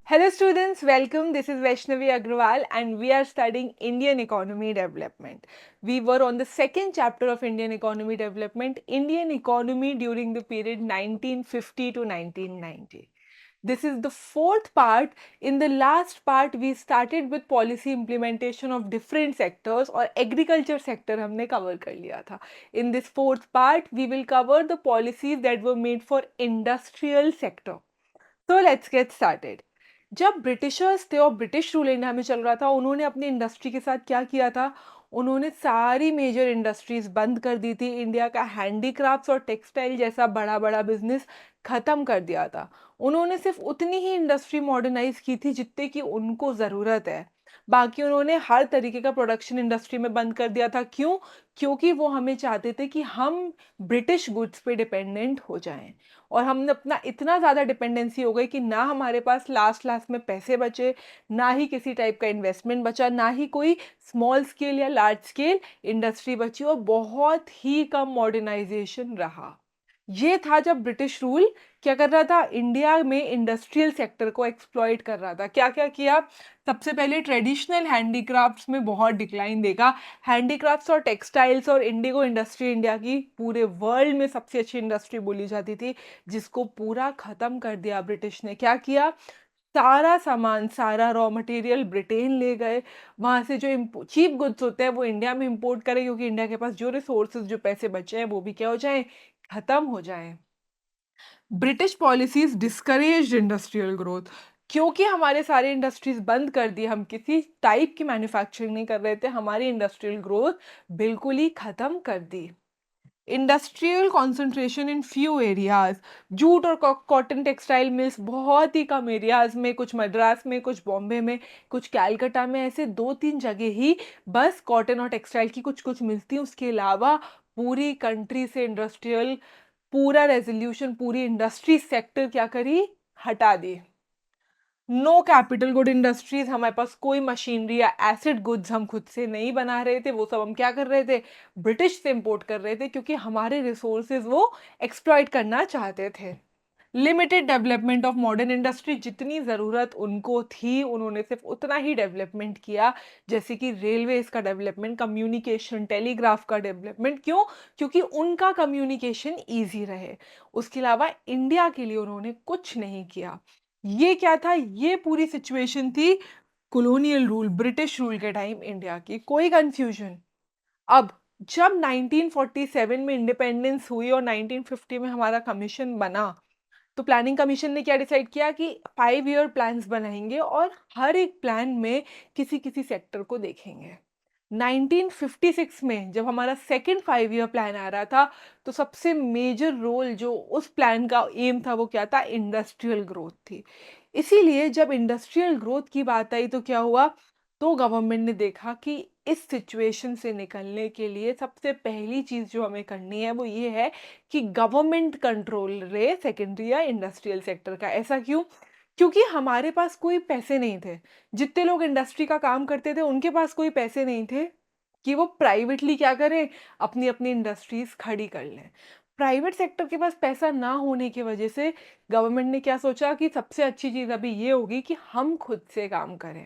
Hello students, welcome. This is Vaishnavi Agrawal and we are studying Indian economy development. We were on the second chapter of Indian economy development, Indian economy during the period 1950 to 1990. This is the fourth part. In the last part, we started with policy implementation of different sectors और agriculture sector हमने cover कर लिया था. In this fourth part, we will cover the policies that were made for industrial sector. So let's get started. जब Britishers थे और British rule India में चल रहा था, उन्होंने अपनी इंडस्ट्री के साथ क्या किया था? उन्होंने सारी मेजर इंडस्ट्रीज बंद कर दी थी। इंडिया का हैंडीक्राफ्ट्स और टेक्सटाइल जैसा बड़ा बड़ा बिजनेस खत्म कर दिया था। उन्होंने सिर्फ उतनी ही इंडस्ट्री मॉडर्नाइज की थी जितने की उनको ज़रूरत है। बाकी उन्होंने हर तरीके का प्रोडक्शन इंडस्ट्री में बंद कर दिया था। क्यों? क्योंकि वो हमें चाहते थे कि हम ब्रिटिश गुड्स पे डिपेंडेंट हो जाएं। और हमने अपना इतना ज़्यादा डिपेंडेंसी हो गई कि ना हमारे पास लास्ट लास्ट में पैसे बचे, ना ही किसी टाइप का इन्वेस्टमेंट बचा, ना ही कोई स्मॉल स्केल या लार्ज स्केल इंडस्ट्री बची और बहुत ही कम मॉडर्नाइजेशन रहा। ये था जब ब्रिटिश रूल क्या कर रहा था? इंडिया में इंडस्ट्रियल सेक्टर को एक्सप्लॉइट कर रहा था। क्या क्या किया? सबसे पहले ट्रेडिशनल हैंडीक्राफ्ट्स में बहुत डिक्लाइन देखा। हैंडीक्राफ्ट्स और टेक्सटाइल्स और इंडिगो इंडस्ट्री इंडिया की पूरे वर्ल्ड में सबसे अच्छी इंडस्ट्री बोली जाती थी, जिसको पूरा ख़त्म कर दिया ब्रिटिश ने। क्या किया? सारा सामान, सारा रॉ मटेरियल ब्रिटेन ले गए। वहाँ से जो चीप गुड्स होते हैं वो इंडिया में इंपोर्ट करें, क्योंकि इंडिया के पास जो रिसोर्सेज जो पैसे बचे हैं वो भी क्या हो जाएं? खत्म हो जाएं। British policies discourage industrial growth. क्योंकि हमारे सारे इंडस्ट्रीज बंद कर दी, हम किसी टाइप की मैन्युफैक्चरिंग नहीं कर रहे थे, हमारी इंडस्ट्रियल ग्रोथ बिल्कुल ही खत्म कर दी। Industrial concentration in few areas. Jute और कॉटन टेक्सटाइल मिल्स बहुत ही कम एरियाज में, कुछ मद्रास में, कुछ बॉम्बे में, कुछ कैलकाटा में, ऐसे 2-3 जगह ही बस कॉटन और टेक्सटाइल की कुछ कुछ मिलती हैं। उसके अलावा पूरी कंट्री से इंडस्ट्रियल पूरा रेजोल्यूशन, पूरी इंडस्ट्री सेक्टर क्या करी? हटा दी। नो कैपिटल गुड इंडस्ट्रीज, हमारे पास कोई मशीनरी या एसिड गुड्स हम खुद से नहीं बना रहे थे, वो सब हम क्या कर रहे थे? ब्रिटिश से इंपोर्ट कर रहे थे, क्योंकि हमारे रिसोर्सेज वो एक्सप्लॉइट करना चाहते थे। Limited development of modern industry, जितनी ज़रूरत उनको थी उन्होंने सिर्फ उतना ही डेवलपमेंट किया, जैसे कि रेलवेज का डेवलपमेंट, कम्युनिकेशन, टेलीग्राफ का डेवलपमेंट। क्यों? क्योंकि उनका कम्युनिकेशन ईजी रहे। उसके अलावा इंडिया के लिए उन्होंने कुछ नहीं किया। ये क्या था? ये पूरी सिचुएशन थी कॉलोनियल रूल, ब्रिटिश रूल के टाइम इंडिया की। कोई कंफ्यूजन? अब जब 1947 में इंडिपेंडेंस हुई और 1950 में हमारा कमीशन बना, तो प्लानिंग कमीशन ने क्या डिसाइड किया कि 5 ईयर प्लान्स बनाएंगे और हर एक प्लान में किसी किसी सेक्टर को देखेंगे। 1956 में जब हमारा सेकंड 5 ईयर प्लान आ रहा था, तो सबसे मेजर रोल जो उस प्लान का एम था वो क्या था? इंडस्ट्रियल ग्रोथ थी। इसीलिए जब इंडस्ट्रियल ग्रोथ की बात आई तो क्या हुआ? तो गवर्नमेंट ने देखा कि इस सिचुएशन से निकलने के लिए सबसे पहली चीज़ जो हमें करनी है वो ये है कि गवर्नमेंट कंट्रोल रहे सेकेंडरी या इंडस्ट्रियल सेक्टर का। ऐसा क्यों? क्योंकि हमारे पास कोई पैसे नहीं थे। जितने लोग इंडस्ट्री का काम करते थे उनके पास कोई पैसे नहीं थे कि वो प्राइवेटली क्या करें? अपनी अपनी इंडस्ट्रीज खड़ी कर लें। प्राइवेट सेक्टर के पास पैसा ना होने की वजह से गवर्नमेंट ने क्या सोचा कि सबसे अच्छी चीज़ अभी ये होगी कि हम खुद से काम करें।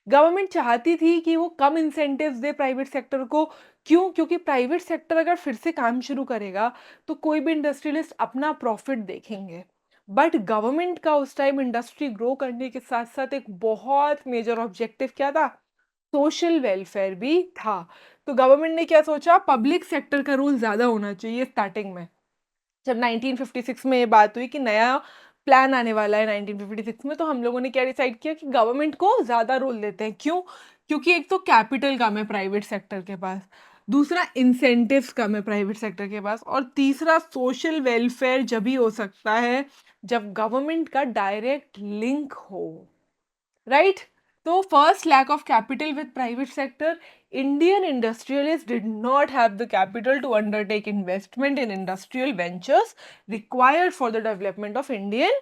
गवर्नमेंट चाहती थी कि वो कम इंसेंटिव्स दे प्राइवेट सेक्टर को। क्यों? क्योंकि प्राइवेट सेक्टर अगर फिर से काम शुरू करेगा तो कोई भी इंडस्ट्रियलिस्ट अपना प्रॉफिट देखेंगे। बट गवर्नमेंट का उस टाइम इंडस्ट्री ग्रो करने के साथ साथ एक बहुत मेजर ऑब्जेक्टिव क्या था? सोशल वेलफेयर भी था। तो गवर्नमेंट ने क्या सोचा? पब्लिक सेक्टर का रोल ज़्यादा होना चाहिए स्टार्टिंग में। जब 1956 में ये बात हुई कि नया प्लान आने वाला है 1956 में, तो हम लोगों ने क्या डिसाइड किया कि गवर्नमेंट को ज़्यादा रोल देते हैं। क्यों? क्योंकि एक तो कैपिटल कम है प्राइवेट सेक्टर के पास, दूसरा इंसेंटिव्स कम है प्राइवेट सेक्टर के पास, और तीसरा सोशल वेलफेयर जब ही हो सकता है जब गवर्नमेंट का डायरेक्ट लिंक हो। राइट? तो first, lack of capital with private sector. Indian industrialists did not have the capital to undertake investment in industrial ventures required for the development of Indian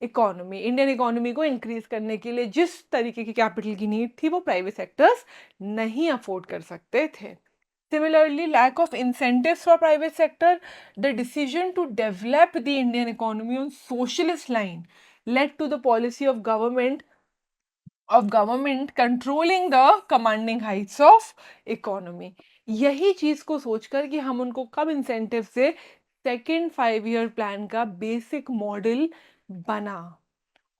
economy. Indian economy को increase करने के लिए जिस तरीके की capital की need थी वो प्राइवेट सेक्टर्स नहीं अफोर्ड कर सकते थे। Similarly, lack of incentives for private sector, the decision to develop the Indian economy on socialist line led to the policy of government controlling the commanding heights of economy. यही चीज को सोचकर कि हम उनको कब इंसेंटिव से सेकेंड 5 ईयर प्लान का बेसिक मॉडल बना।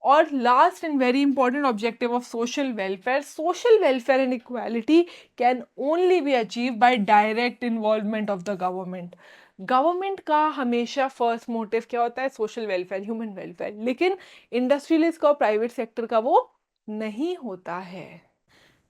और last and very important objective of social welfare and equality can only be achieve by direct involvement of the government. Government का हमेशा फर्स्ट मोटिव क्या होता है? Social welfare, human welfare. लेकिन industrialist का और प्राइवेट सेक्टर का वो नहीं होता है।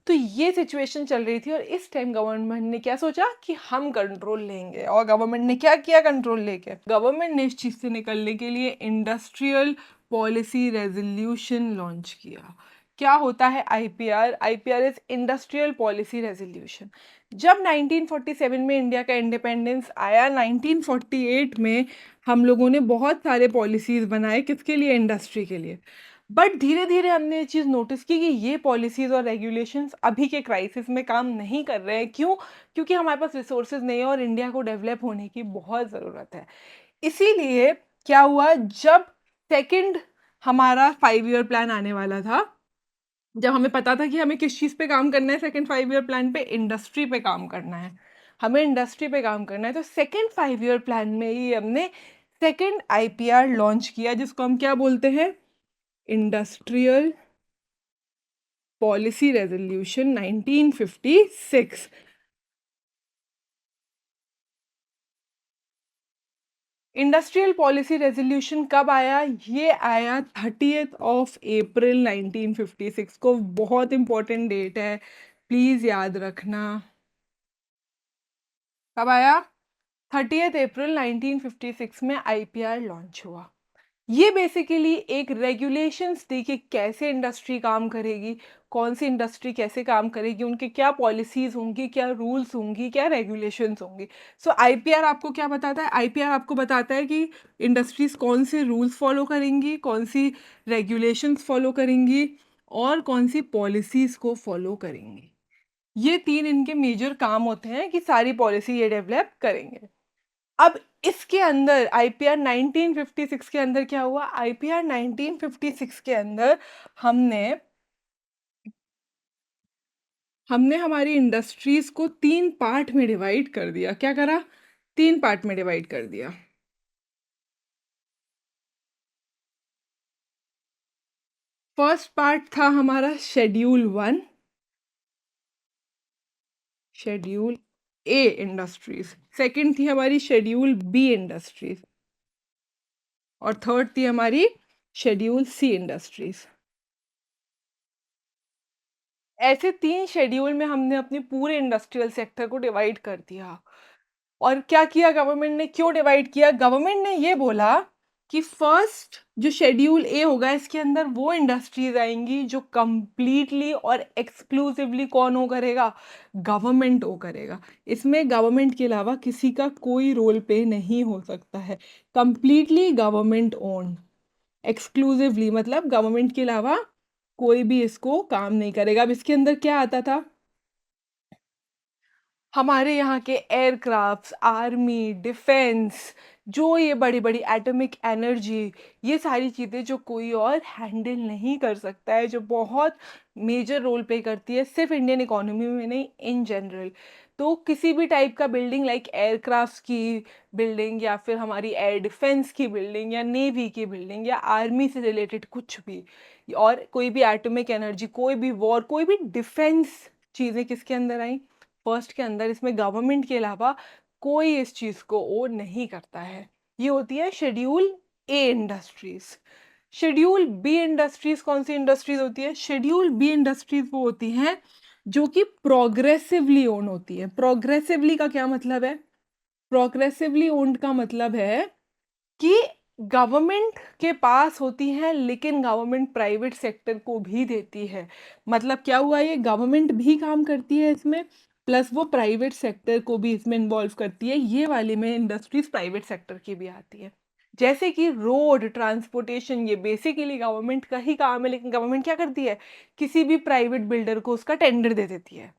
तो ये सिचुएशन चल रही थी और इस टाइम गवर्नमेंट ने क्या सोचा कि हम कंट्रोल लेंगे। और गवर्नमेंट ने क्या किया कंट्रोल लेके? गवर्नमेंट ने इस चीज से निकलने के लिए इंडस्ट्रियल पॉलिसी रेजोल्यूशन लॉन्च किया। क्या होता है IPR? IPR is industrial policy resolution. जब 1947 में इंडिया का इंडिपेंडेंस आया, 1948 में हम लोगों ने बहुत सारे पॉलिसीज बनाए, किसके लिए? इंडस्ट्री के लिए। बट धीरे धीरे हमने ये चीज़ नोटिस की कि ये पॉलिसीज़ और रेगुलेशंस अभी के क्राइसिस में काम नहीं कर रहे हैं। क्यों? क्योंकि हमारे पास रिसोर्सेज नहीं है और इंडिया को डेवलप होने की बहुत ज़रूरत है। इसीलिए क्या हुआ, जब सेकंड हमारा 5 ईयर प्लान आने वाला था, जब हमें पता था कि हमें किस चीज़ पे काम करना है, सेकंड 5 ईयर प्लान पे इंडस्ट्री पे काम करना है, हमें इंडस्ट्री पे काम करना है, तो सेकंड 5 ईयर प्लान में ही हमने सेकंड आईपीआर लॉन्च किया, जिसको हम क्या बोलते हैं? Industrial policy resolution 1956। Industrial policy resolution कब आया? ये आया 30 अप्रैल 1956 को। बहुत इंपॉर्टेंट डेट है, प्लीज याद रखना। कब आया? 30 अप्रैल 1956 में आईपीआर लॉन्च हुआ। ये बेसिकली एक रेगुलेशंस थी कि कैसे इंडस्ट्री काम करेगी, कौन सी इंडस्ट्री कैसे काम करेगी, उनके क्या पॉलिसीज होंगी, क्या रूल्स होंगी, क्या रेगुलेशंस होंगी। सो आईपीआर आपको क्या बताता है? आईपीआर आपको बताता है कि इंडस्ट्रीज कौन से रूल्स फॉलो करेंगी, कौन सी रेगुलेशंस फॉलो करेंगी और कौन सी पॉलिसीज को फॉलो करेंगी। ये तीन इनके मेजर काम होते हैं कि सारी पॉलिसी ये डेवलप करेंगे। अब इसके अंदर आईपीआर 1956 के अंदर क्या हुआ? आईपीआर 1956 के अंदर हमने हमने हमारी इंडस्ट्रीज को 3 पार्ट में डिवाइड कर दिया। क्या करा? 3 पार्ट में डिवाइड कर दिया। फर्स्ट पार्ट था हमारा शेड्यूल 1, शेड्यूल ए इंडस्ट्रीज। सेकंड थी हमारी शेड्यूल बी इंडस्ट्रीज और थर्ड थी हमारी शेड्यूल सी इंडस्ट्रीज। ऐसे 3 शेड्यूल में हमने अपने पूरे इंडस्ट्रियल सेक्टर को डिवाइड कर दिया। और क्या किया गवर्नमेंट ने? क्यों डिवाइड किया? गवर्नमेंट ने ये बोला कि फर्स्ट जो शेड्यूल ए होगा, इसके अंदर वो इंडस्ट्रीज आएंगी जो कंप्लीटली और एक्सक्लूसिवली कौन हो करेगा? गवर्नमेंट हो करेगा। इसमें गवर्नमेंट के अलावा किसी का कोई रोल पे नहीं हो सकता है। कंप्लीटली गवर्नमेंट ओन, एक्सक्लूसिवली मतलब गवर्नमेंट के अलावा कोई भी इसको काम नहीं करेगा। अब इसके अंदर क्या आता था? हमारे यहाँ के एयरक्राफ्ट्स, आर्मी, डिफेंस, जो ये बड़ी बड़ी एटॉमिक एनर्जी, ये सारी चीज़ें जो कोई और हैंडल नहीं कर सकता है, जो बहुत मेजर रोल प्ले करती है, सिर्फ इंडियन इकोनॉमी में नहीं, इन जनरल। तो किसी भी टाइप का बिल्डिंग, लाइक एयरक्राफ्ट्स की बिल्डिंग या फिर हमारी एयर डिफेंस की बिल्डिंग या नेवी की बिल्डिंग या आर्मी से रिलेटेड कुछ भी, और कोई भी एटॉमिक एनर्जी, कोई भी वॉर, कोई भी डिफेंस चीज़ें किसके अंदर आई? फर्स्ट के अंदर। इसमें गवर्नमेंट के अलावा कोई इस चीज़ को ओन नहीं करता है। ये होती है शेड्यूल ए इंडस्ट्रीज। शेड्यूल बी इंडस्ट्रीज कौन सी इंडस्ट्रीज होती है? शेड्यूल बी इंडस्ट्रीज वो होती हैं जो कि प्रोग्रेसिवली ओन होती है। प्रोग्रेसिवली का क्या मतलब है? प्रोग्रेसिवली ओन्ड का मतलब है कि गवर्नमेंट के पास होती हैं, लेकिन गवर्नमेंट प्राइवेट सेक्टर को भी देती है। मतलब क्या हुआ? ये गवर्नमेंट भी काम करती है इसमें, प्लस वो प्राइवेट सेक्टर को भी इसमें इन्वॉल्व करती है। ये वाली में इंडस्ट्रीज प्राइवेट सेक्टर की भी आती है। जैसे कि रोड ट्रांसपोर्टेशन, ये बेसिकली गवर्नमेंट का ही काम है, लेकिन गवर्नमेंट क्या करती है? किसी भी प्राइवेट बिल्डर को उसका टेंडर दे देती है।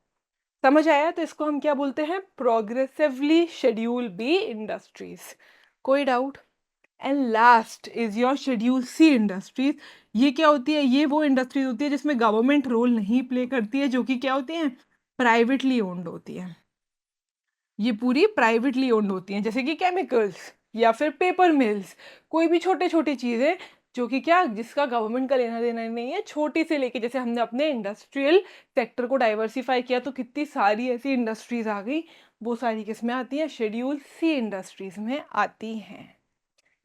समझ आया? तो इसको हम क्या बोलते हैं? Progressively schedule B industries. कोई doubt? And last is your schedule C industries. ये क्या होती है? ये वो इंडस्ट्रीज होती है जिसमें गवर्नमेंट रोल नहीं प्ले करती है, जो कि क्या होती हैं? प्राइवेटली ओन्ड होती हैं। ये पूरी प्राइवेटली ओन्ड होती हैं, जैसे कि केमिकल्स या फिर पेपर मिल्स, कोई भी छोटे छोटे चीज़ें जो कि क्या, जिसका गवर्नमेंट का लेना देना नहीं है, छोटी से लेके, जैसे हमने अपने इंडस्ट्रियल सेक्टर को डाइवर्सिफाई किया तो कितनी सारी ऐसी इंडस्ट्रीज आ गई, वो सारी किस में आती हैं? शेड्यूल सी इंडस्ट्रीज में आती हैं।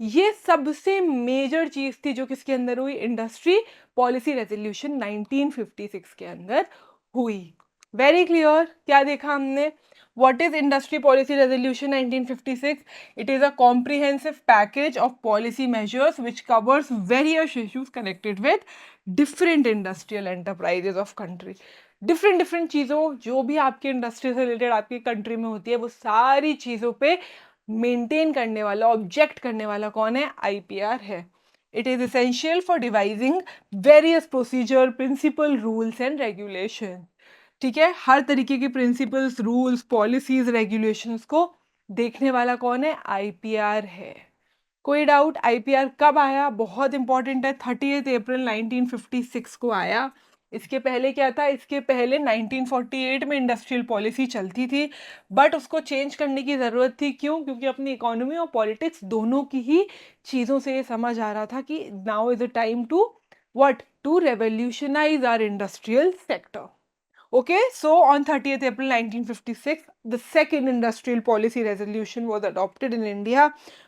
ये सबसे मेजर चीज थी जो किसके अंदर हुई? इंडस्ट्री पॉलिसी रेजोल्यूशन 1956 के अंदर हुई। Very clear. क्या देखा हमने? What is industry policy resolution 1956? It is a comprehensive package of policy measures which covers various issues connected with different industrial enterprises of country. Different different चीज़ों, जो भी आपकी इंडस्ट्री से रिलेटेड आपकी कंट्री में होती है, वो सारी चीज़ों पे मेंटेन करने वाला, ऑब्जेक्ट करने वाला कौन है? आईपीआर है। It is essential for devising various procedure, principle, rules and regulation. ठीक है, हर तरीके के प्रिंसिपल्स, रूल्स, पॉलिसीज, रेगुलेशंस को देखने वाला कौन है? आईपीआर है। कोई डाउट? आईपीआर कब आया? बहुत इंपॉर्टेंट है, 30 अप्रैल 1956 को आया। इसके पहले क्या था? इसके पहले 1948 में इंडस्ट्रियल पॉलिसी चलती थी, बट उसको चेंज करने की ज़रूरत थी। क्यों? क्योंकि अपनी इकोनॉमी और पॉलिटिक्स दोनों की ही चीज़ों से ये समझ आ रहा था कि now is a time to what? To revolutionise our industrial sector. Okay, so on 30th April 1956, the second industrial policy resolution was adopted in India,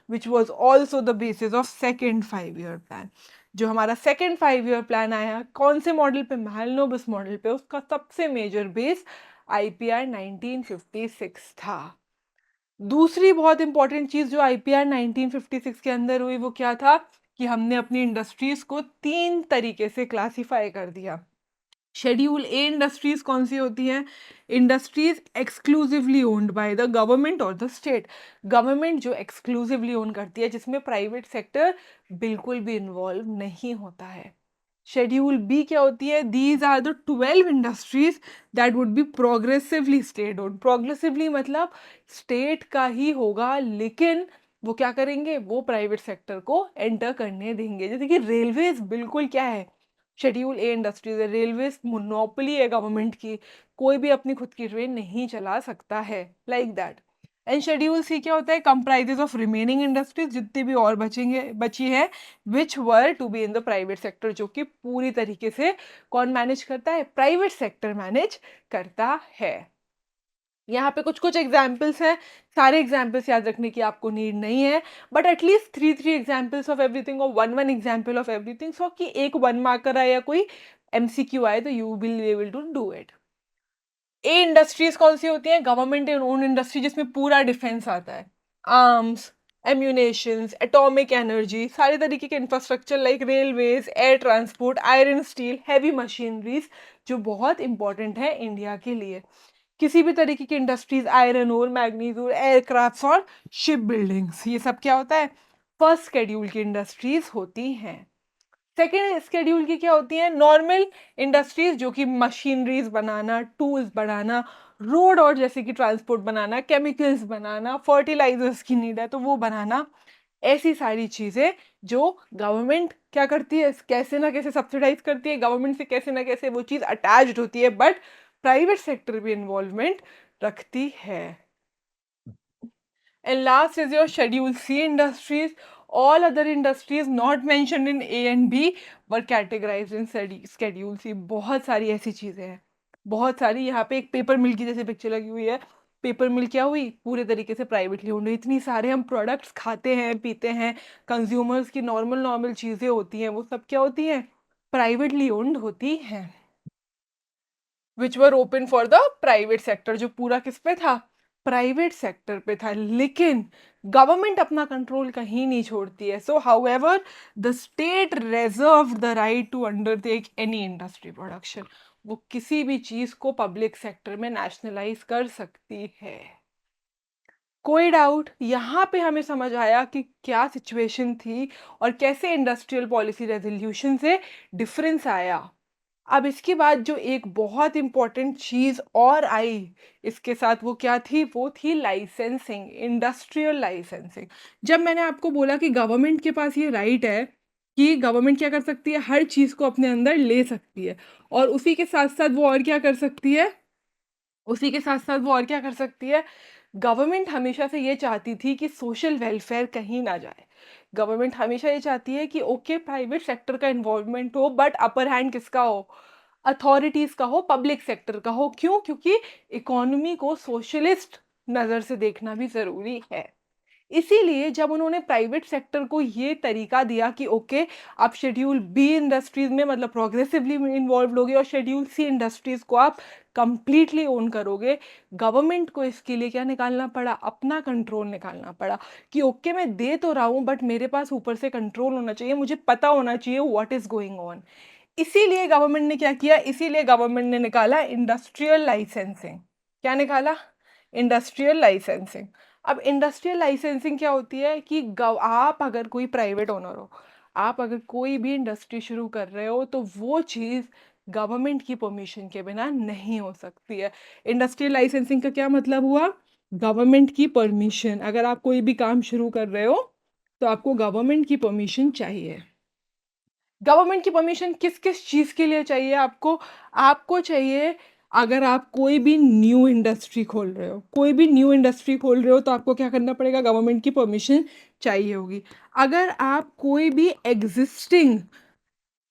which was also the basis of second 5-year plan. जो हमारा second 5-year plan आया, कौन से model पे? Mahalanobis model पे। उसका सबसे major base IPR 1956 था। दूसरी बहुत इंपॉर्टेंट चीज जो आईपीआर 1956 के अंदर हुई, वो क्या था? कि हमने अपनी इंडस्ट्रीज को 3 तरीके से क्लासिफाई कर दिया। शेड्यूल ए इंडस्ट्रीज कौन सी होती हैं? Industries exclusively owned by the government और द स्टेट। गवर्नमेंट जो एक्सक्लूसिवली ओन करती है, जिसमें प्राइवेट सेक्टर बिल्कुल भी इन्वॉल्व नहीं होता है। शेड्यूल बी क्या होती है? These are the 12 industries that would be progressively state owned. Progressively मतलब स्टेट का ही होगा, लेकिन वो क्या करेंगे? वो प्राइवेट सेक्टर को एंटर करने देंगे। जैसे कि रेलवेज बिल्कुल क्या है? शेड्यूल ए इंडस्ट्रीज है। रेलवेज मोनोपोली है गवर्नमेंट की, कोई भी अपनी खुद की ट्रेन नहीं चला सकता है, like that. And schedule C क्या होता है? कंप्राइजेज ऑफ रिमेनिंग इंडस्ट्रीज, जितनी भी और बची है, which were to be in the private sector, जो कि पूरी तरीके से कौन मैनेज करता है? प्राइवेट सेक्टर मैनेज करता है। यहाँ पे कुछ कुछ एग्जाम्पल्स हैं, सारे एग्जाम्पल्स याद रखने की आपको नीड नहीं है, but at least 3 examples of everything और 1 एग्जाम्पल ऑफ एवरीथिंग, सो कि एक 1 मार्कर आए या कोई एमसीक्यू आए तो you will be able to do it. A industries कौन सी होती हैं? गवर्नमेंट ओन इंडस्ट्री, जिसमें पूरा डिफेंस आता है, आर्म्स, एम्यूनेशंस, एटॉमिक एनर्जी, सारे तरीके के infrastructure like railways, air transport, iron steel, heavy machineries, जो बहुत इंपॉर्टेंट है इंडिया के लिए। किसी भी तरीके की इंडस्ट्रीज, आयरन ओर, मैग्नीज ओर, एयरक्राफ्ट और शिप बिल्डिंग्स, ये सब क्या होता है? फर्स्ट शेड्यूल की इंडस्ट्रीज होती हैं। सेकेंड शेड्यूल की क्या होती हैं? नॉर्मल इंडस्ट्रीज, जो कि मशीनरीज बनाना, टूल्स बनाना, रोड और जैसे कि ट्रांसपोर्ट बनाना, केमिकल्स बनाना, फर्टिलाइजर्स की नीड है तो वो बनाना, ऐसी सारी चीजें जो गवर्नमेंट क्या करती है? कैसे ना कैसे सब्सिडाइज करती है, गवर्नमेंट से कैसे ना कैसे वो चीज अटैच्ड होती है, बट प्राइवेट सेक्टर भी इन्वॉल्वमेंट रखती है। And last is your Schedule C industries. All other industries not mentioned in A and B were categorized in Schedule C. बहुत सारी ऐसी चीज़ें हैं, बहुत सारी। यहाँ पे एक पेपर मिल की जैसे पिक्चर लगी हुई है, पेपर मिल क्या हुई? पूरे तरीके से प्राइवेटली ओन्ड। इतनी सारे हम प्रोडक्ट्स खाते हैं, पीते हैं, कंज्यूमर्स की नॉर्मल नॉर्मल चीज़ें होती हैं, वो सब क्या होती हैं? प्राइवेटली ओन्ड होती हैं, which were open for the private sector, जो पूरा किस पे था? प्राइवेट सेक्टर पे था। लेकिन गवर्नमेंट अपना कंट्रोल कहीं नहीं छोड़ती है। So however the state reserve the right to undertake any industry production. वो किसी भी चीज को पब्लिक सेक्टर में नेशनलाइज कर सकती है। कोई डाउट? यहाँ पे हमें समझ आया कि क्या सिचुएशन थी और कैसे इंडस्ट्रियल पॉलिसी रेजोल्यूशन से डिफरेंस आया। अब इसके बाद जो एक बहुत इम्पोर्टेंट चीज़ और आई इसके साथ, वो क्या थी? वो थी लाइसेंसिंग, इंडस्ट्रियल लाइसेंसिंग। जब मैंने आपको बोला कि गवर्नमेंट के पास ये राइट है कि गवर्नमेंट क्या कर सकती है, हर चीज़ को अपने अंदर ले सकती है, और उसी के साथ-साथ वो और क्या कर सकती है? उसी के साथ-साथ वो और क्या कर सकती है? गवर्नमेंट हमेशा से ये चाहती थी कि सोशल वेलफेयर कहीं ना जाए। गवर्नमेंट हमेशा ये चाहती है कि ओके, प्राइवेट सेक्टर का इन्वॉल्वमेंट हो, बट अपर हैंड किसका हो? अथॉरिटीज़ का हो, पब्लिक सेक्टर का हो। क्यों? क्योंकि इकोनॉमी को सोशलिस्ट नज़र से देखना भी ज़रूरी है। इसीलिए जब उन्होंने प्राइवेट सेक्टर को ये तरीका दिया कि ओके, आप शेड्यूल बी इंडस्ट्रीज़ में मतलब प्रोग्रेसिवली इन्वॉल्व्ड होगे और शेड्यूल सी इंडस्ट्रीज़ को आप कंप्लीटली ओन करोगे, गवर्नमेंट को इसके लिए क्या निकालना पड़ा? अपना कंट्रोल निकालना पड़ा कि ओके, मैं दे तो रहा हूँ, बट मेरे पास ऊपर से कंट्रोल होना चाहिए, मुझे पता होना चाहिए व्हाट इज़ गोइंग ऑन। इसीलिए गवर्नमेंट ने क्या किया? इसीलिए गवर्नमेंट ने निकाला इंडस्ट्रियल लाइसेंसिंग। क्या निकाला? Industrial licensing. अब इंडस्ट्रियल लाइसेंसिंग क्या होती है कि आप अगर कोई प्राइवेट ओनर हो, आप अगर कोई भी इंडस्ट्री शुरू कर रहे हो, तो वो चीज़ गवर्नमेंट की परमिशन के बिना नहीं हो सकती है। इंडस्ट्रियल लाइसेंसिंग का क्या मतलब हुआ? गवर्नमेंट की परमिशन। अगर आप कोई भी काम शुरू कर रहे हो, तो आपको गवर्नमेंट की परमिशन चाहिए। गवर्नमेंट की परमिशन किस-किस चीज़ के लिए चाहिए आपको? आपको चाहिए अगर आप कोई भी न्यू इंडस्ट्री खोल रहे हो, कोई भी न्यू इंडस्ट्री खोल रहे हो, तो आपको क्या करना पड़ेगा? गवर्नमेंट की परमिशन चाहिए होगी। अगर आप कोई भी एक्जिस्टिंग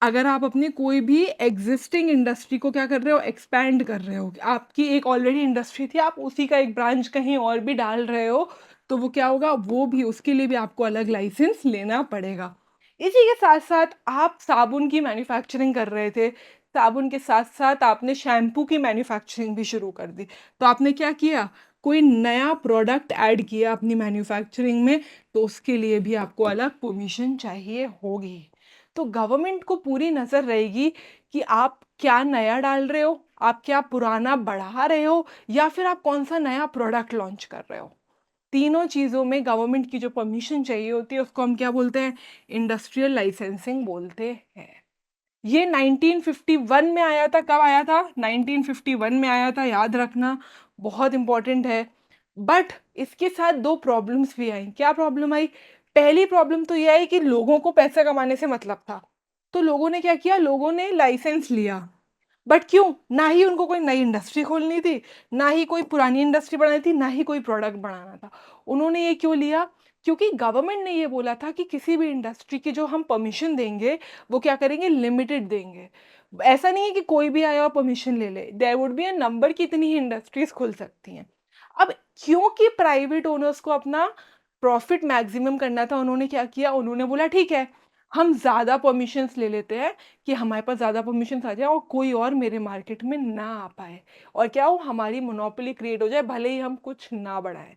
अगर आप अपनी कोई भी एग्जिस्टिंग इंडस्ट्री को क्या कर रहे हो? एक्सपैंड कर रहे हो। आपकी एक ऑलरेडी इंडस्ट्री थी, आप उसी का एक ब्रांच कहीं और भी डाल रहे हो, तो वो क्या होगा? वो भी, उसके लिए भी आपको अलग लाइसेंस लेना पड़ेगा। इसी के साथ-साथ आप साबुन की मैन्युफैक्चरिंग कर रहे थे, साबुन के साथ-साथ आपने शैम्पू की मैन्युफैक्चरिंग भी शुरू कर दी। तो आपने क्या किया? कोई नया प्रोडक्ट ऐड किया अपनी मैन्युफैक्चरिंग में, तो उसके लिए भी आपको अलग परमिशन चाहिए होगी। तो गवर्नमेंट को पूरी नज़र रहेगी कि आप क्या नया डाल रहे हो, आप क्या पुराना बढ़ा रहे हो, या फिर आप कौन-सा नया प्रोडक्ट लॉन्च कर रहे हो। तीनों चीज़ों में गवर्नमेंट की जो परमिशन चाहिए होती है, उसको हम क्या बोलते हैं? इंडस्ट्रियल लाइसेंसिंग बोलते हैं। ये 1951 में आया था। कब आया था? 1951 में आया था, याद रखना, बहुत इम्पोर्टेंट है। बट इसके साथ 2 प्रॉब्लम्स भी आई। क्या प्रॉब्लम आई? पहली प्रॉब्लम तो ये आई कि लोगों को पैसा कमाने से मतलब था। तो लोगों ने क्या किया? लोगों ने लाइसेंस लिया। बट क्यों? ना ही उनको कोई नई इंडस्ट्री खोलनी थी, ना ही कोई पुरानी इंडस्ट्री बढ़ानी थी, ना ही कोई प्रोडक्ट बढ़ाना था। उन्होंने ये क्यों लिया? क्योंकि गवर्नमेंट ने ये बोला था कि किसी भी इंडस्ट्री की जो हम परमिशन देंगे, वो क्या करेंगे? लिमिटेड देंगे। ऐसा नहीं है कि कोई भी आया और परमिशन ले ले। There would be a number कि इतनी ही इंडस्ट्रीज़ खुल सकती हैं। अब क्योंकि प्राइवेट ओनर्स को अपना प्रॉफिट मैक्सिमम करना था, उन्होंने क्या किया? उन्होंने बोला ठीक है, हम ज़्यादा परमिशंस ले लेते हैं कि हमारे पास ज़्यादा परमिशंस आ जाए और कोई और मेरे मार्केट में ना आ पाए, और क्या हो? हमारी मोनोपोली क्रिएट हो जाए, भले ही हम कुछ ना बढ़ाएँ।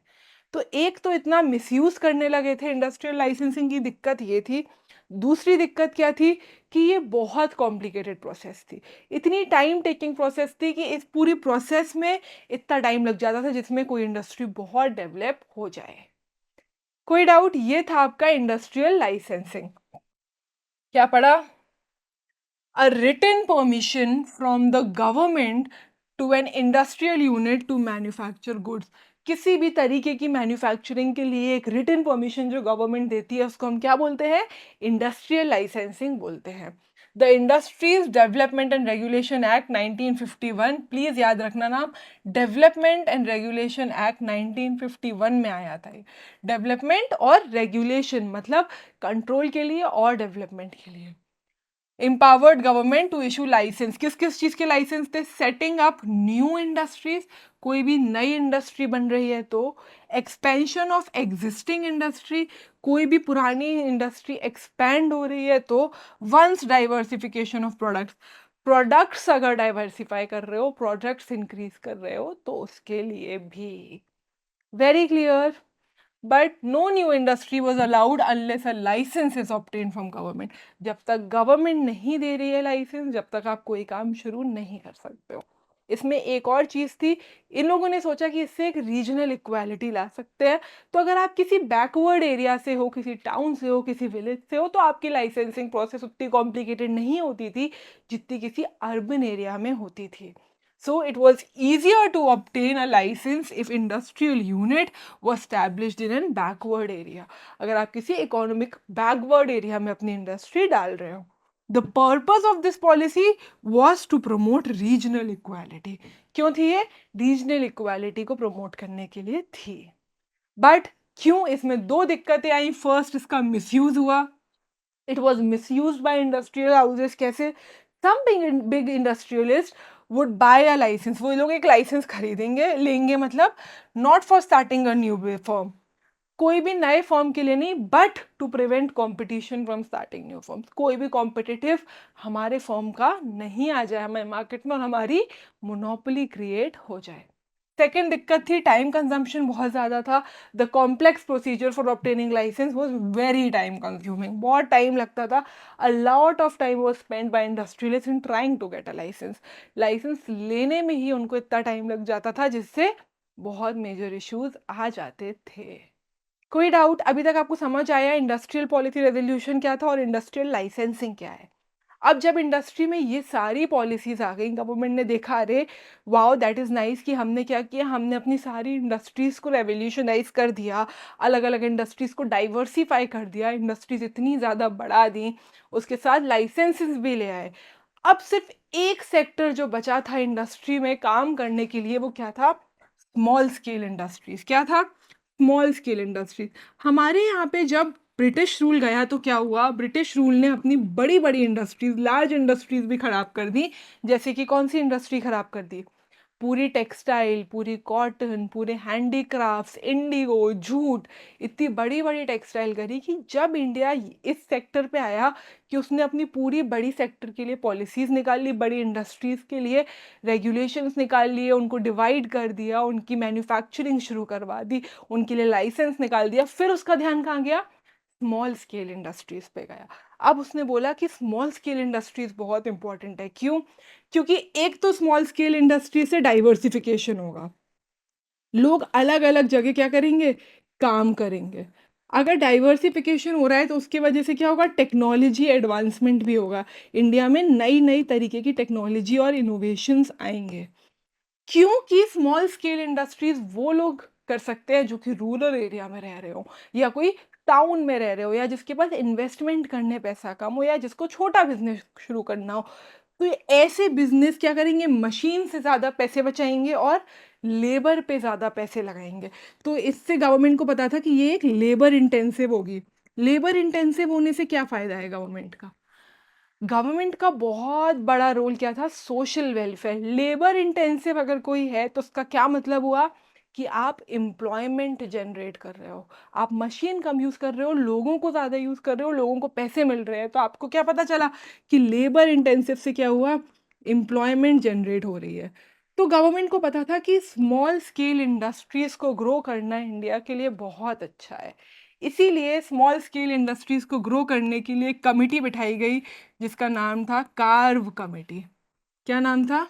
तो एक तो इतना मिसयूज़ करने लगे थे इंडस्ट्रियल लाइसेंसिंग की, दिक्कत ये थी। दूसरी दिक्कत क्या थी कि ये बहुत कॉम्प्लिकेटेड प्रोसेस थी। इतनी टाइम टेकिंग प्रोसेस थी कि इस पूरी प्रोसेस में इतना टाइम लग जाता था जिसमें कोई इंडस्ट्री बहुत डेवलप हो जाए। कोई डाउट? ये था आपका इंडस्ट्रियल लाइसेंसिंग। क्या पढ़ा? A written permission from the government to an industrial unit to manufacture goods. किसी भी तरीके की मैन्युफैक्चरिंग के लिए एक रिटन परमिशन जो गवर्नमेंट देती है, उसको हम क्या बोलते हैं? इंडस्ट्रियल लाइसेंसिंग बोलते हैं। The industries development and regulation act 1951, please याद रखना नाम, डेवलपमेंट एंड रेगुलेशन एक्ट 1951 में आया था। डेवलपमेंट और रेगुलेशन मतलब कंट्रोल के लिए और डेवलपमेंट के लिए। Empowered government to issue licence, किस किस चीज़ के लाइसेंस थे? सेटिंग अप न्यू इंडस्ट्रीज, कोई भी नई इंडस्ट्री बन रही है तो। एक्सपेंशन ऑफ एग्जिस्टिंग इंडस्ट्री, कोई भी पुरानी इंडस्ट्री एक्सपैंड हो रही है तो। Once diversification of products, products अगर डाइवर्सिफाई कर रहे हो, प्रोडक्ट्स इंक्रीज कर रहे हो, तो उसके लिए भी। Very clear? But no new industry was allowed unless a license is obtained from government. जब तक गवर्नमेंट नहीं दे रही है लाइसेंस, जब तक आप कोई काम शुरू नहीं कर सकते हो। इसमें एक और चीज़ थी, इन लोगों ने सोचा कि इससे एक रीजनल इक्वालिटी ला सकते हैं। तो अगर आप किसी बैकवर्ड एरिया से हो, किसी टाउन से हो, किसी विलेज से हो, तो आपकी लाइसेंसिंग प्रोसेस उतनी कॉम्प्लिकेटेड नहीं होती थी जितनी किसी अर्बन एरिया में होती थी। So it was easier to obtain a license if industrial unit was established in a backward area. अगर आप किसी इकोनॉमिक बैकवर्ड एरिया में अपनी इंडस्ट्री डाल रहे हो। The purpose of this policy was to promote regional equality. क्यों थी ये? रीजनल इक्वालिटी को प्रमोट करने के लिए थी। बट क्यों इसमें दो दिक्कतें आई। फर्स्ट, इसका मिसयूज हुआ। It was misuse by industrial houses. कैसे? Some big industrialist would buy a licence. वो लोग एक लाइसेंस खरीदेंगे, लेंगे मतलब not for starting a new firm, कोई भी नए फॉर्म के लिए नहीं, but to prevent competition from starting new firms. कोई भी कॉम्पिटिटिव हमारे फॉर्म का नहीं आ जाए हमारे मार्केट में और हमारी मोनोपोली क्रिएट हो जाए। सेकेंड दिक्कत थी, टाइम कंजम्पशन बहुत ज़्यादा था। The complex procedure for obtaining licence was very time consuming. बहुत टाइम लगता था। A lot of time was spend by industrialist in trying to get a licence. Licence लेने में ही उनको इतना टाइम लग जाता था जिससे बहुत मेजर इश्यूज आ जाते थे। कोई डाउट अभी तक आपको समझ आया इंडस्ट्रियल पॉलिसी रेवोल्यूशन क्या था और इंडस्ट्रियल लाइसेंसिंग क्या है? अब जब इंडस्ट्री में ये सारी पॉलिसीज आ गई, गवर्नमेंट ने देखा अरे वाओ दैट इज़ नाइस कि हमने क्या किया, हमने अपनी सारी इंडस्ट्रीज़ को रेवोल्यूशनाइज कर दिया, अलग अलग इंडस्ट्रीज़ को डाइवर्सिफाई कर दिया, इंडस्ट्रीज़ इतनी ज़्यादा बढ़ा दी, उसके साथ लाइसेंसेस भी ले आए। अब सिर्फ एक सेक्टर जो बचा था इंडस्ट्री में काम करने के लिए, वो क्या था? Small scale industries. क्या था? Small scale industries. हमारे यहाँ पे जब ब्रिटिश रूल गया तो क्या हुआ? ब्रिटिश रूल ने अपनी बड़ी बड़ी इंडस्ट्रीज, लार्ज इंडस्ट्रीज भी खराब कर दी। जैसे कि कौन सी इंडस्ट्री खराब कर दी? पूरी टेक्सटाइल, पूरी कॉटन, पूरे हैंडीक्राफ्ट्स, इंडिगो, जूट, इतनी बड़ी बड़ी टेक्सटाइल करी कि जब इंडिया इस सेक्टर पे आया कि उसने अपनी पूरी बड़ी सेक्टर के लिए पॉलिसीज़ निकाल ली, बड़ी इंडस्ट्रीज़ के लिए रेगुलेशंस निकाल लिए, उनको डिवाइड कर दिया, उनकी मैन्युफैक्चरिंग शुरू करवा दी, उनके लिए लाइसेंस निकाल दिया, फिर उसका ध्यान कहाँ गया? स्मॉल स्केल इंडस्ट्रीज पे गया। अब उसने बोला कि स्मॉल स्केल इंडस्ट्रीज बहुत इंपॉर्टेंट है। क्यों? क्योंकि एक तो स्मॉल स्केल इंडस्ट्री से डाइवर्सिफिकेशन होगा, लोग अलग अलग जगह क्या करेंगे? काम करेंगे। अगर डाइवर्सिफिकेशन हो रहा है तो उसकी वजह से क्या होगा? टेक्नोलॉजी एडवांसमेंट भी होगा। इंडिया में नई नई तरीके की टेक्नोलॉजी और इनोवेशंस आएंगे। क्योंकि स्मॉल स्केल इंडस्ट्रीज वो लोग कर सकते हैं जो कि रूरल एरिया में रह रहे हो, या कोई टाउन में रह रहे हो, या जिसके पास इन्वेस्टमेंट करने पैसा कम हो, या जिसको छोटा बिजनेस शुरू करना हो। तो ये ऐसे बिजनेस क्या करेंगे? मशीन से ज़्यादा पैसे बचाएंगे और लेबर पे ज़्यादा पैसे लगाएंगे। तो इससे गवर्नमेंट को पता था कि ये एक लेबर इंटेंसिव होगी। लेबर इंटेंसिव होने से क्या फ़ायदा है गवर्नमेंट का? गवर्नमेंट का बहुत बड़ा रोल क्या था? Social welfare. लेबर इंटेंसिव अगर कोई है तो उसका क्या मतलब हुआ? कि आप एम्प्लॉयमेंट जनरेट कर रहे हो, आप मशीन कम यूज़ कर रहे हो, लोगों को ज़्यादा यूज़ कर रहे हो, लोगों को पैसे मिल रहे हैं। तो आपको क्या पता चला कि लेबर इंटेंसिव से क्या हुआ? एम्प्लॉयमेंट जनरेट हो रही है। तो गवर्नमेंट को पता था कि स्मॉल स्केल इंडस्ट्रीज़ को ग्रो करना इंडिया के लिए बहुत अच्छा है। इसीलिए स्मॉल स्केल इंडस्ट्रीज़ को ग्रो करने के लिए एक कमिटी बिठाई गई जिसका नाम था कार्व कमेटी। क्या नाम था?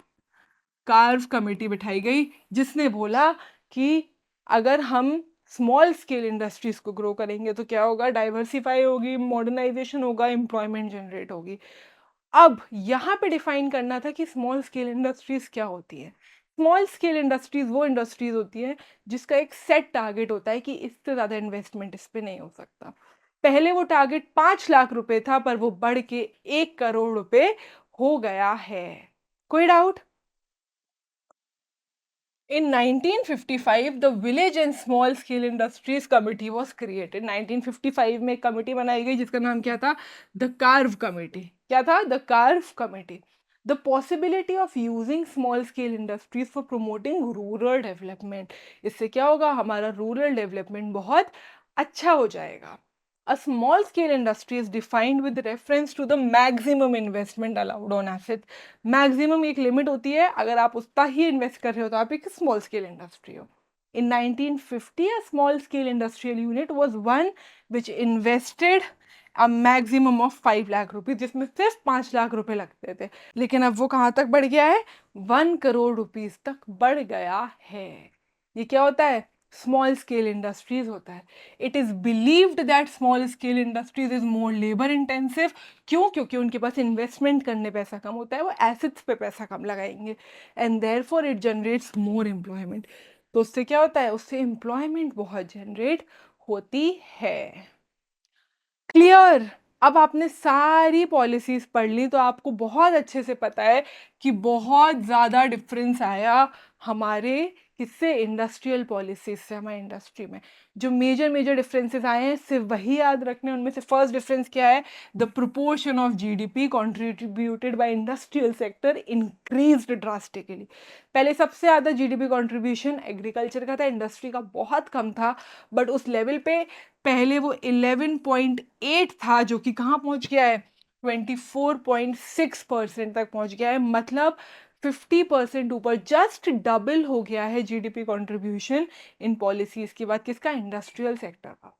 कार्व कमेटी बिठाई गई, जिसने बोला कि अगर हम स्मॉल स्केल इंडस्ट्रीज को ग्रो करेंगे तो क्या होगा? डाइवर्सिफाई होगी, मॉडर्नाइजेशन होगा, एम्प्लॉयमेंट जनरेट होगी। अब यहाँ पे डिफाइन करना था कि स्मॉल स्केल इंडस्ट्रीज क्या होती है। स्मॉल स्केल इंडस्ट्रीज वो इंडस्ट्रीज होती है जिसका एक सेट टारगेट होता है कि इससे ज़्यादा इन्वेस्टमेंट इस पे नहीं हो सकता। पहले वो टारगेट 5 लाख रुपए था, पर वो बढ़ के 1 करोड़ रुपए हो गया है। कोई doubt? In 1955, the Village and Small Scale Industries Committee was created. 1955 में एक कमेटी बनाई गई जिसका नाम क्या था? The curve committee. क्या था? The curve committee. The possibility of using small scale industries for promoting rural development. इससे क्या होगा? हमारा रूरल डेवलपमेंट बहुत अच्छा हो जाएगा। A small scale industry is defined with reference to the maximum investment allowed on asset. Maximum एक limit होती है, अगर आप उतना ही इन्वेस्ट कर रहे हो तो आप एक स्मॉल स्केल इंडस्ट्री हो। In 1950, a small scale industrial unit was one which invested a maximum of 5 lakh rupees, जिसमें सिर्फ 5 लाख रुपए लगते थे। लेकिन अब वो कहाँ तक बढ़ गया है? 1 करोड़ रुपीज़ तक बढ़ गया है। ये क्या होता है? स्मॉल स्केल इंडस्ट्रीज होता है। It is believed that small scale industries is more labour intensive. क्यों? क्योंकि उनके पास इन्वेस्टमेंट करने पैसा कम होता है, वो एसेट्स पे पैसा कम लगाएंगे, and therefore it generates more employment. तो उससे क्या होता है? उससे एम्प्लॉयमेंट बहुत जनरेट होती है। क्लियर? अब आपने सारी पॉलिसीज पढ़ ली तो आपको बहुत अच्छे से पता है कि बहुत ज़्यादा डिफरेंस आया हमारे किससे? इंडस्ट्रियल पॉलिसीज से हमारे इंडस्ट्री में। जो मेजर मेजर डिफरेंसेस आए हैं सिर्फ वही याद रखने। उनमें से फर्स्ट डिफरेंस क्या है? The proportion of GDP contributed bye industrial sector increased drastically. पहले सबसे ज़्यादा जीडीपी कंट्रीब्यूशन एग्रीकल्चर का था, इंडस्ट्री का बहुत कम था, बट उस लेवल पे पहले वो 11.8 था, जो कि कहाँ पहुंच गया है? 24.6% तक पहुंच गया है। मतलब 50% ऊपर, जस्ट डबल हो गया है जीडीपी कंट्रीब्यूशन इन पॉलिसीज की बात किसका? इंडस्ट्रियल सेक्टर का।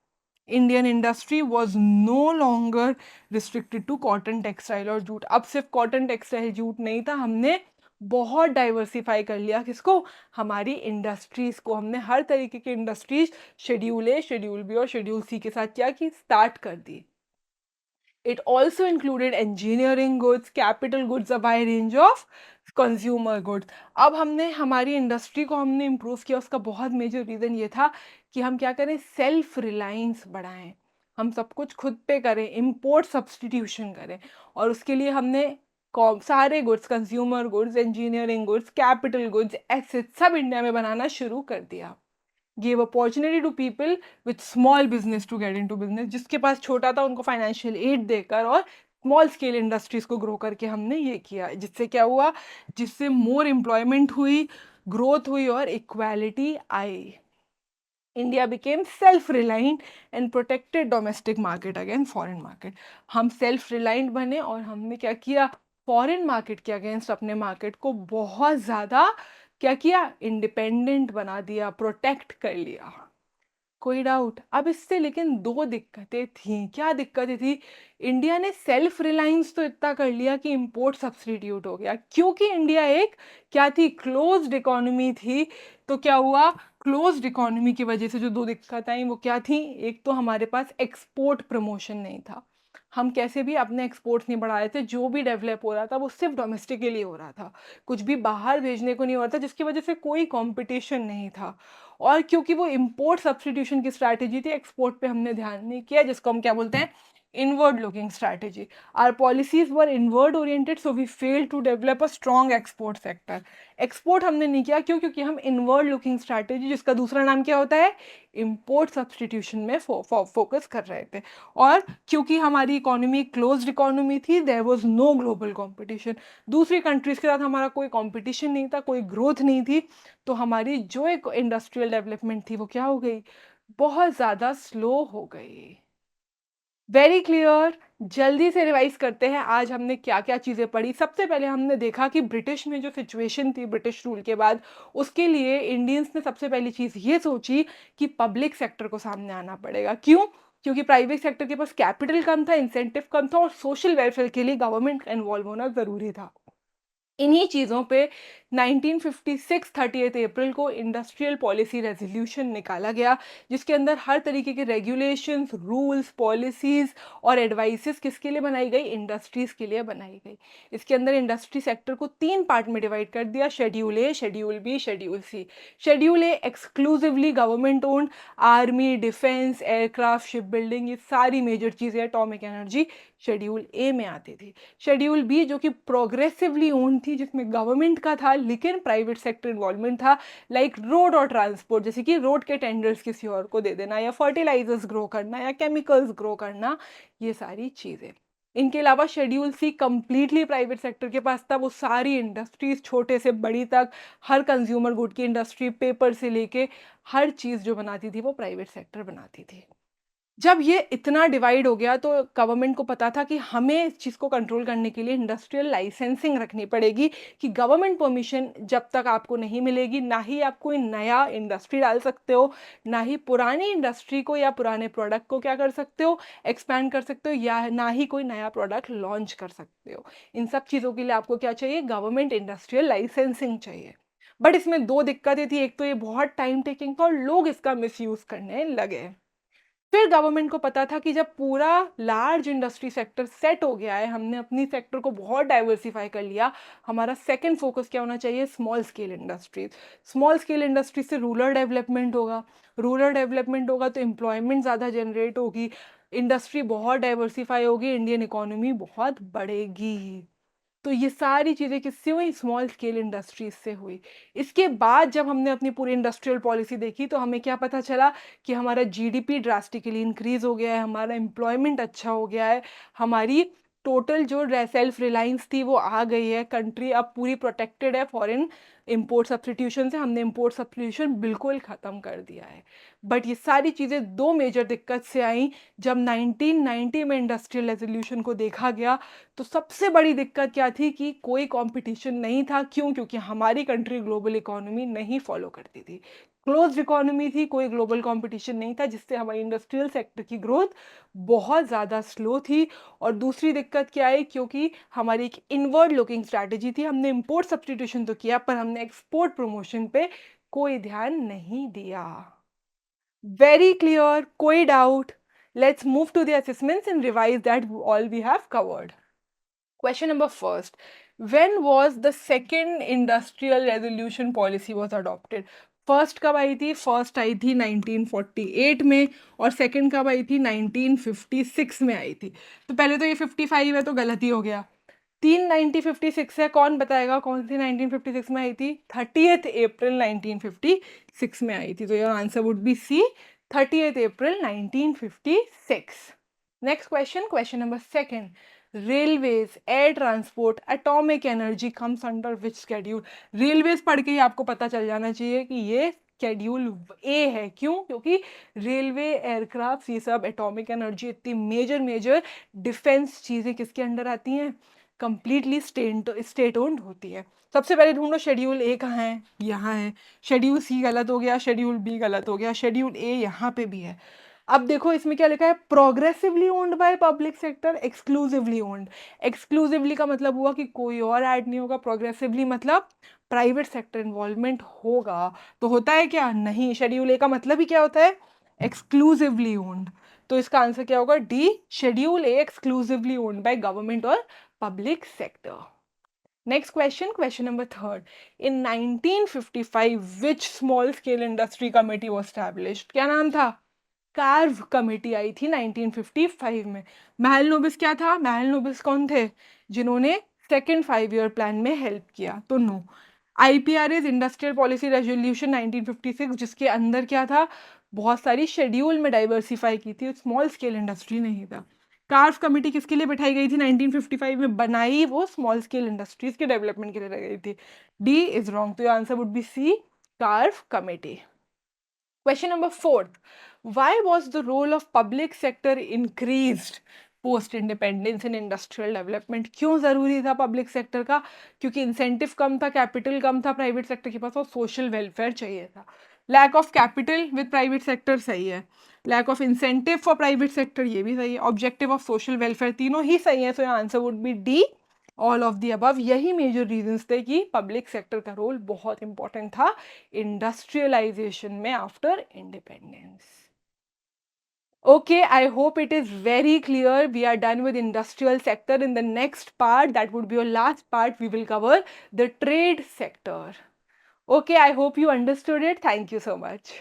Indian industry was no longer restricted to cotton, textile और जूट। अब सिर्फ कॉटन, टेक्सटाइल, जूट नहीं था, हमने बहुत डाइवर्सिफाई कर लिया। किसको? हमारी इंडस्ट्रीज को। हमने हर तरीके की industries schedule A, schedule B और शेड्यूल सी के साथ क्या की? स्टार्ट कर दी। It also included engineering goods, capital goods, a wide range of consumer goods. अब हमने हमारी इंडस्ट्री को हमने इम्प्रूव किया, उसका बहुत मेजर रीज़न ये था कि हम क्या करें? सेल्फ रिलायंस बढ़ाएं, हम सब कुछ खुद पे करें, इम्पोर्ट सब्सटीट्यूशन करें। और उसके लिए हमने सारे goods, consumer goods, engineering goods, capital goods, assets सब इंडिया में बनाना शुरू कर दिया। Give opportunity to people with small business to get into business. जिसके पास छोटा था उनको फाइनेंशियल एड देकर और स्मॉल स्केल इंडस्ट्रीज को ग्रो करके हमने ये किया। जिससे क्या हुआ? जिससे मोर एम्प्लॉयमेंट हुई, ग्रोथ हुई और equality I. India became self reliant and protected domestic market against foreign market. हम सेल्फ रिलायंट बने और हमने क्या किया? फॉरेन मार्केट के अगेंस्ट अपने मार्केट को बहुत ज़्यादा क्या किया? इंडिपेंडेंट बना दिया, प्रोटेक्ट कर लिया। कोई डाउट? अब इससे लेकिन दो दिक्कतें थी। क्या दिक्कतें थी? इंडिया ने सेल्फ रिलायंस तो इतना कर लिया कि इंपोर्ट सब्स्टिट्यूट हो गया, क्योंकि इंडिया एक क्या थी? क्लोज्ड इकोनॉमी थी। तो क्या हुआ? क्लोज्ड इकोनॉमी की वजह से जो दो दिक्कत आई वो क्या थी? एक तो हमारे पास एक्सपोर्ट प्रमोशन नहीं था, हम कैसे भी अपने एक्सपोर्ट्स नहीं बढ़ा रहे थे। जो भी डेवलप हो रहा था वो सिर्फ डोमेस्टिक के लिए हो रहा था, कुछ भी बाहर भेजने को नहीं हो रहा था, जिसकी वजह से कोई कंपटीशन नहीं था। और क्योंकि वो इंपोर्ट सब्स्टिट्यूशन की स्ट्रैटेजी थी, एक्सपोर्ट पे हमने ध्यान नहीं किया, जिसको हम क्या बोलते हैं? inward looking strategy. Our policies were inward oriented, so we failed to develop a strong export sector. Export हमने नहीं किया, क्यों? क्योंकि हम इनवर्ड लुकिंग स्ट्रैटेजी, जिसका दूसरा नाम क्या होता है? इंपोर्ट सब्स्टिट्यूशन में फोकस कर रहे थे। और क्योंकि हमारी इकोनॉमी क्लोज्ड इकोनॉमी थी, there was no global competition. दूसरी कंट्रीज के साथ हमारा कोई कंपटीशन नहीं था, कोई ग्रोथ नहीं थी। तो हमारी जो एक इंडस्ट्रियल डेवलपमेंट थी वो क्या हो गई? बहुत ज़्यादा स्लो हो गई। Very clear. जल्दी से रिवाइज करते हैं आज हमने क्या क्या चीज़ें पढ़ी। सबसे पहले हमने देखा कि ब्रिटिश में जो सिचुएशन थी ब्रिटिश रूल के बाद, उसके लिए इंडियंस ने सबसे पहली चीज़ ये सोची कि पब्लिक सेक्टर को सामने आना पड़ेगा। क्यों? क्योंकि प्राइवेट सेक्टर के पास कैपिटल कम था, इंसेंटिव कम था और सोशल वेलफेयर के लिए गवर्नमेंट इन्वॉल्व होना ज़रूरी था। इन्हीं चीज़ों पे 1956 30 अप्रैल को इंडस्ट्रियल पॉलिसी रेजोल्यूशन निकाला गया, जिसके अंदर हर तरीके के रेगुलेशंस, रूल्स, पॉलिसीज़ और एडवाइसेस किसके लिए बनाई गई? इंडस्ट्रीज़ के लिए बनाई गई। इसके अंदर इंडस्ट्री सेक्टर को 3 पार्ट में डिवाइड कर दिया: schedule A, schedule B, schedule C. Schedule A exclusively government owned, army, defence, aircraft, ship building, ये सारी मेजर चीज़ें, एटॉमिक एनर्जी शेड्यूल ए में आती थी। शेड्यूल बी जो कि प्रोग्रेसिवली ओन थी, जिसमें गवर्नमेंट का था लेकिन प्राइवेट सेक्टर इन्वॉल्वमेंट था, लाइक रोड और ट्रांसपोर्ट, जैसे कि रोड के टेंडर्स किसी और को दे देना, या फर्टिलाइजर्स ग्रो करना, या केमिकल्स ग्रो करना, ये सारी चीज़ें। इनके अलावा schedule C completely private sector के पास था। वो सारी इंडस्ट्रीज छोटे से बड़ी तक, हर कंज्यूमर गुड की इंडस्ट्री, पेपर से लेके हर चीज़ जो बनाती थी वो प्राइवेट सेक्टर बनाती थी। जब ये इतना डिवाइड हो गया तो गवर्नमेंट को पता था कि हमें इस चीज़ को कंट्रोल करने के लिए इंडस्ट्रियल लाइसेंसिंग रखनी पड़ेगी कि गवर्नमेंट परमिशन जब तक आपको नहीं मिलेगी, ना ही आप कोई नया इंडस्ट्री डाल सकते हो, ना ही पुरानी इंडस्ट्री को या पुराने प्रोडक्ट को क्या कर सकते हो, एक्सपैंड कर सकते हो, या ना ही कोई नया प्रोडक्ट लॉन्च कर सकते हो। इन सब चीज़ों के लिए आपको क्या चाहिए? गवर्नमेंट इंडस्ट्रियल लाइसेंसिंग चाहिए। बट इसमें 2 दिक्कतें थी, एक तो ये बहुत टाइम टेकिंग था और लोग इसका मिसयूज़ करने लगे। फिर गवर्नमेंट को पता था कि जब पूरा लार्ज इंडस्ट्री सेक्टर सेट हो गया है, हमने अपनी सेक्टर को बहुत डाइवर्सिफाई कर लिया, हमारा सेकंड फोकस क्या होना चाहिए? Small scale industries. Small scale industry से रूरल डेवलपमेंट होगा, रूरल डेवलपमेंट होगा तो एम्प्लॉयमेंट ज़्यादा जनरेट होगी, इंडस्ट्री बहुत डाइवर्सिफाई होगी, इंडियन इकोनॉमी बहुत बढ़ेगी। तो ये सारी चीज़ें किससे हुई? स्मॉल स्केल इंडस्ट्रीज से हुई। इसके बाद जब हमने अपनी पूरी इंडस्ट्रियल पॉलिसी देखी तो हमें क्या पता चला कि हमारा जीडीपी ड्रास्टिकली इंक्रीज हो गया है, हमारा एम्प्लॉयमेंट अच्छा हो गया है, हमारी टोटल जो सेल्फ रिलायंस थी वो आ गई है, कंट्री अब पूरी प्रोटेक्टेड है फॉरेन इंपोर्ट सब्सटीट्यूशन से, हमने इंपोर्ट सब्सटीट्यूशन बिल्कुल ख़त्म कर दिया है। बट ये सारी चीज़ें दो मेजर दिक्कत से आई। जब 1990 में इंडस्ट्रियल रेजोल्यूशन को देखा गया तो सबसे बड़ी दिक्कत क्या थी कि कोई कंपटीशन नहीं था। क्यों? क्योंकि हमारी कंट्री ग्लोबल इकोनॉमी नहीं फॉलो करती थी, क्लोज्ड इकोनॉमी थी, कोई ग्लोबल कंपटीशन नहीं था, जिससे हमारी इंडस्ट्रियल सेक्टर की ग्रोथ बहुत ज़्यादा स्लो थी। और दूसरी दिक्कत क्या आई? क्योंकि हमारी एक इनवर्ड लुकिंग स्ट्रैटेजी थी, हमने इंपोर्ट सब्सटीट्यूशन तो किया पर हमने एक्सपोर्ट प्रमोशन पे कोई ध्यान नहीं दिया। Very clear? कोई doubt? Let's move to the assessments and revise that all we have covered. Question number first. When was the second industrial revolution policy was adopted? First कब आई थी? फर्स्ट आई थी 1948 में और सेकंड कब आई थी? 1956 में आई थी। तो पहले तो ये 55 है तो गलत ही हो गया। 1956 है, कौन बताएगा कौन सी 1956 में आई थी? 30th अप्रैल 1956 में आई थी। तो your answer would be C, 30th April 1956। Next question, question number second. Railways, air transport, atomic energy comes under which schedule? Railways पढ़ के ही आपको पता चल जाना चाहिए कि ये शेड्यूल ए है। क्यों? क्योंकि रेलवे, एयरक्राफ्ट, ये सब, एटॉमिक एनर्जी, इतनी मेजर मेजर डिफेंस चीज़ें किसके अंडर आती हैं? कंप्लीटली स्टेट ओन्ड होती है। सबसे पहले ढूंढो शेड्यूल ए कहाँ है? यहाँ है। शेड्यूल सी गलत हो गया, शेड्यूल बी गलत हो गया, शेड्यूल ए यहाँ पे भी है। अब देखो इसमें क्या लिखा है? Progressively owned by public sector, exclusively owned. Exclusively का मतलब हुआ कि कोई और ऐड नहीं होगा, प्रोग्रेसिवली मतलब प्राइवेट सेक्टर इन्वॉल्वमेंट होगा। तो होता है क्या? नहीं। शेड्यूल ए का मतलब ही क्या होता है? Exclusively owned. तो इसका आंसर क्या होगा? D, schedule A exclusively owned by government और public sector. Next question, question number third. In 1955 which small scale industry committee was established? क्या नाम था? कार्व कमेटी आई थी 1955 में। महल नोबिस क्या था? महल नोबिस कौन थे? जिन्होंने सेकेंड 5 ईयर प्लान में हेल्प किया। तो no. IPRs, industrial policy resolution 1956, जिसके अंदर क्या था? बहुत सारी शेड्यूल में डाइवर्सिफाई की थी, स्मॉल स्केल इंडस्ट्री नहीं था। कार्व कमेटी किसके लिए बैठाई गई थी? 1955 में बनाई वो स्मॉल स्केल इंडस्ट्रीज के डेवलपमेंट के लिए गई थी। डी इज रॉन्ग, तो answer would be C, Karve committee. Question number fourth. Why was the role of public sector increased post independence in industrial development? क्यों ज़रूरी था पब्लिक सेक्टर का? क्योंकि इंसेंटिव कम था, कैपिटल कम था प्राइवेट सेक्टर के पास और सोशल वेलफेयर चाहिए था। Lack of capital with private sector सही है, lack of incentive for private sector ये भी सही है, ऑब्जेक्टिव ऑफ सोशल वेलफेयर तीनों ही सही है। So answer would B D, all of the above. यही मेजर रीजंस थे कि पब्लिक सेक्टर का रोल बहुत इंपॉर्टेंट था इंडस्ट्रियलाइजेशन में after independence. Okay, I hope it is very clear. We are done with industrial sector. In the next part, that would be your last part, we will cover the trade sector. Okay, I hope you understood it. Thank you so much.